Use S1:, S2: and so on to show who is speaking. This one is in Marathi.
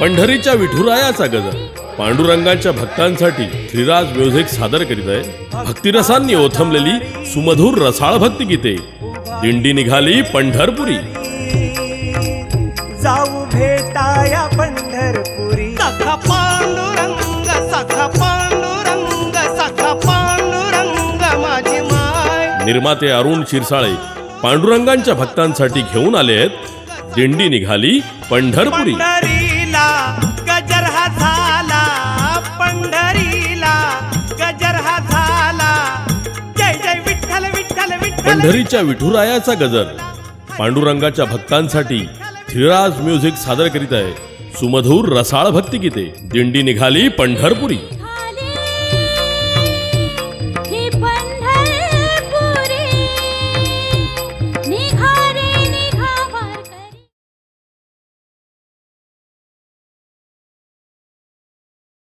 S1: पंढरीच्या विठुरायाचा गजर पांडुरंगाच्या भक्तांसाठी श्रीराज म्युझिक सादर करीत आहे। भक्तिरसांनी ओथंबलेली सुमधुर रसाळ भक्तिगीते। दिंडी निघाली पंढरपुरी।
S2: जाऊ भेटाया पंढरपुरी।
S3: सखा पांडुरंग सखा पांडुरंग सखा पांडुरंग माझी माय।
S1: निर्माते अरुण शिरसाळे पांडुरंगांच्या भक्तांसाठी घेऊन आले आहेत दिंडी निघाली पंढरपुरी।
S3: पंढरीला गजर हा झाला, पंढरीला गजर हा झाला। जय जय विठ्ठल विठ्ठल विठ्ठल।
S1: पंढरीच्या विठुरायाचा गजर पांडुरंगाच्या भक्तांसाठी श्रीराज म्युझिक सादर करीत आहे सुमधुर रसाळ भक्तिगीते। दिंडी निघाली पंढरपुरी।